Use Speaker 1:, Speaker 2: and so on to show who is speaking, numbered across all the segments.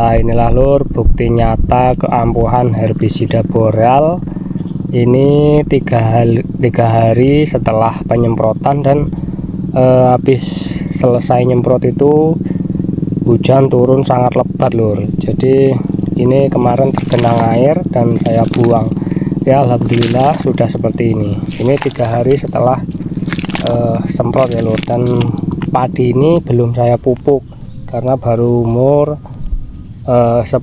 Speaker 1: Ya inilah lur bukti nyata keampuhan herbisida boreal. Ini tiga hari setelah penyemprotan, dan habis selesai nyemprot itu hujan turun sangat lebat lur. Jadi ini kemarin tergenang air dan saya buang. Ya alhamdulillah sudah seperti ini. Ini 3 hari setelah semprot ya lur. Dan padi ini belum saya pupuk karena baru umur 10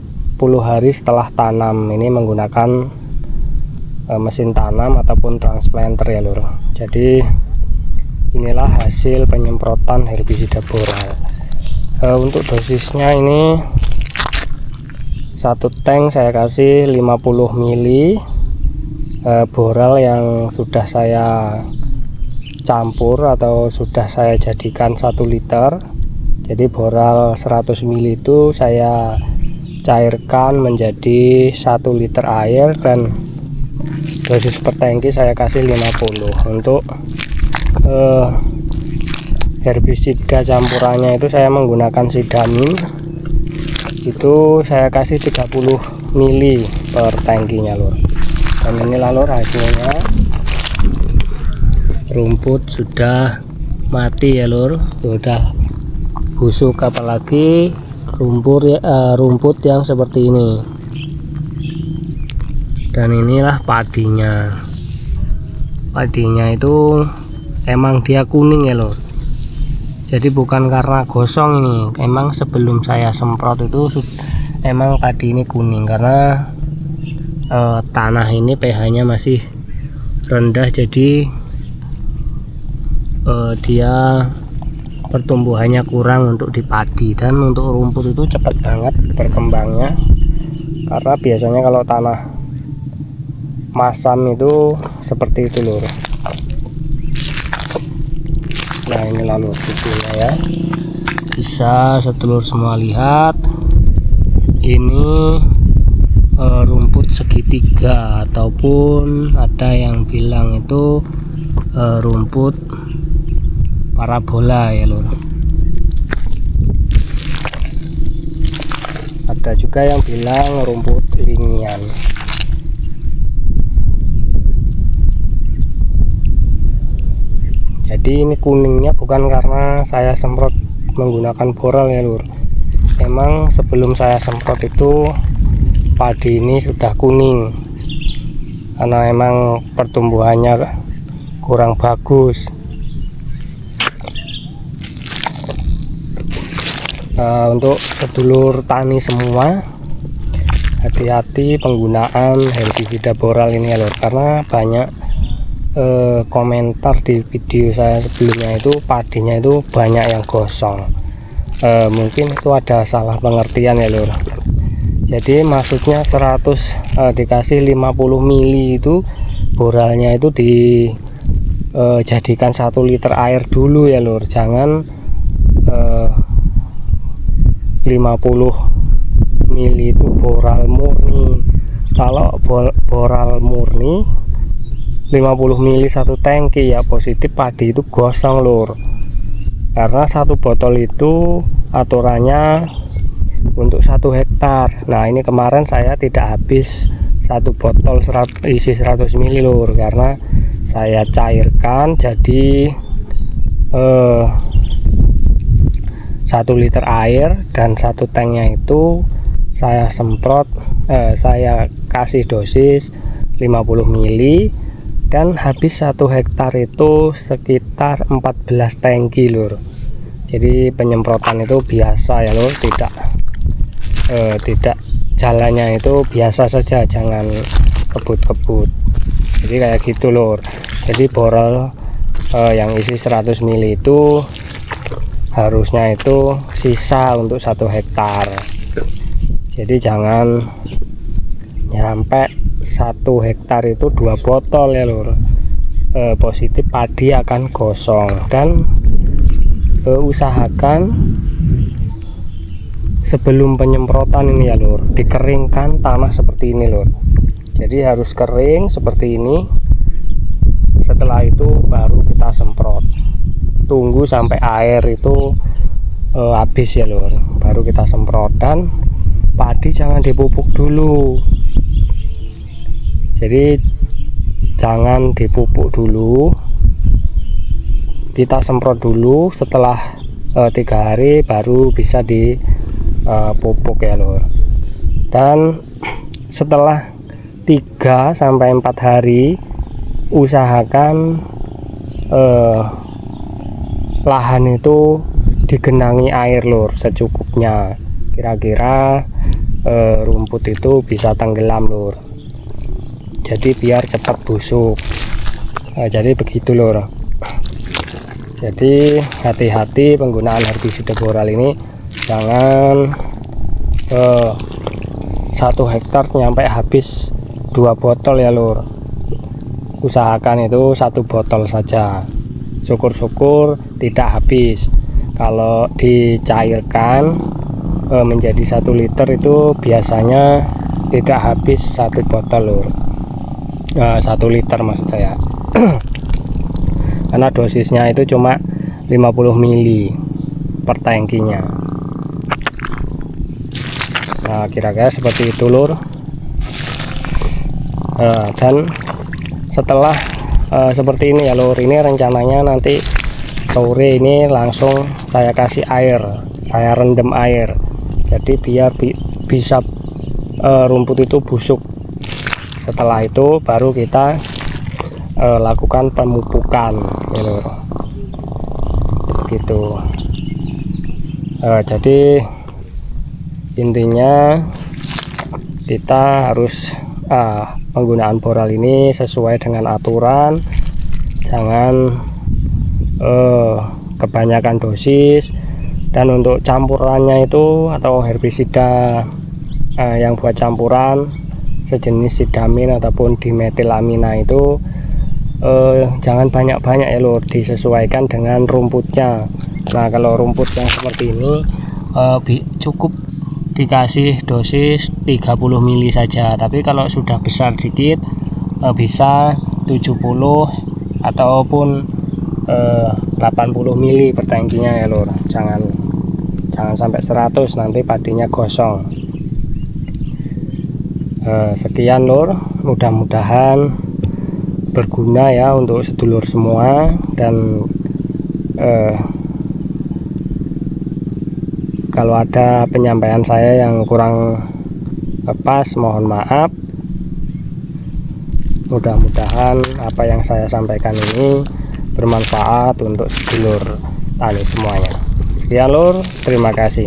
Speaker 1: hari setelah tanam. Ini menggunakan mesin tanam ataupun transplanter ya lur. Jadi inilah hasil penyemprotan herbisida boreal. Untuk dosisnya ini 1 tank saya kasih 50 ml boreal yang sudah saya campur atau sudah saya jadikan 1 liter. Jadi boreal 100 ml itu saya cairkan menjadi 1 liter air, dan dosis per tangki saya kasih 50. Untuk herbisida campurannya itu saya menggunakan sidamin, itu saya kasih 30 ml per tangkinya lur. Dan inilah lur hasilnya. Rumput sudah mati ya lur, sudah busuk, apalagi rumput yang seperti ini. Dan inilah padinya itu emang dia kuning ya lor. Jadi bukan karena gosong, ini emang sebelum saya semprot itu emang padi ini kuning karena tanah ini pH nya masih rendah. Jadi dia pertumbuhannya kurang untuk di padi. Dan untuk rumput itu cepat banget berkembangnya, karena biasanya kalau tanah masam itu seperti itu lur. Nah ini lalu hasilnya ya, bisa sedulur semua lihat. Ini rumput segitiga, ataupun ada yang bilang itu rumput parabola ya lur. Ada juga yang bilang rumput linian. Jadi ini kuningnya bukan karena saya semprot menggunakan boreal ya lur. Emang sebelum saya semprot itu padi ini sudah kuning karena emang pertumbuhannya kurang bagus. Untuk sedulur tani semua, hati-hati penggunaan herbisida boreal ini ya lur, karena banyak komentar di video saya sebelumnya itu padinya itu banyak yang gosong. Mungkin itu ada salah pengertian ya lur. Jadi maksudnya 100 dikasih 50 ml itu borealnya itu dijadikan 1 liter air dulu ya lur. Jangan 50 ml itu boreal murni. Kalau boreal murni 50 ml 1 tangki ya positif padi itu gosong lur, karena 1 botol itu aturannya untuk 1 hektar. Nah ini kemarin saya tidak habis 1 botol isi 100 ml lur, karena saya cairkan jadi 1 liter air, dan 1 tanknya itu saya semprot, saya kasih dosis 50 ml, dan habis 1 hektar itu sekitar 14 tangki lur. Jadi penyemprotan itu biasa ya lur, tidak jalannya itu biasa saja, jangan kebut-kebut. Jadi kayak gitu lur. Jadi boreal yang isi 100 ml itu harusnya itu sisa untuk 1 hektar. Jadi jangan nyampe 1 hektar itu 2 botol ya lur. Positif padi akan gosong. Dan usahakan sebelum penyemprotan ini ya lur, dikeringkan tanah seperti ini lur. Jadi harus kering seperti ini. Setelah itu baru kita semprot. Tunggu sampai air itu habis ya lur, baru kita semprot. Dan padi jangan dipupuk dulu. Jadi jangan dipupuk dulu, kita semprot dulu. Setelah 3 hari baru bisa dipupuk ya lur. Dan setelah 3 sampai 4 hari usahakan lahan itu digenangi air lur secukupnya. Kira-kira rumput itu bisa tenggelam lur, jadi biar cepat busuk. Jadi begitu lur. Jadi hati-hati penggunaan herbisida boral ini, jangan 1 hektar nyampe habis 2 botol ya lur. Usahakan itu 1 botol saja, syukur-syukur tidak habis. Kalau dicairkan menjadi 1 liter itu biasanya tidak habis 1 botol lur. 1 liter maksud saya. Karena dosisnya itu cuma 50 mili per tangkinya. Nah kira-kira seperti itu lur. Dan setelah seperti ini ya lur, ini rencananya nanti sore ini langsung saya kasih air, saya rendam air, jadi biar bisa rumput itu busuk. Setelah itu baru kita lakukan pemupukan ya lur, gitu. Jadi intinya kita harus penggunaan boral ini sesuai dengan aturan, jangan kebanyakan dosis. Dan untuk campurannya itu atau herbisida yang buat campuran sejenis sidamin ataupun dimetilamina itu jangan banyak-banyak ya lur, disesuaikan dengan rumputnya. Nah kalau rumput yang seperti ini cukup dikasih dosis 30 mili saja, tapi kalau sudah besar dikit bisa 70 ataupun 80 mili per tangkinya ya lur. Jangan sampai 100, nanti padinya gosong. Sekian lur, mudah-mudahan berguna ya untuk sedulur semua. Dan kalau ada penyampaian saya yang kurang pas, mohon maaf. Mudah-mudahan apa yang saya sampaikan ini bermanfaat untuk sedulur tani semuanya. Sekian lur, terima kasih.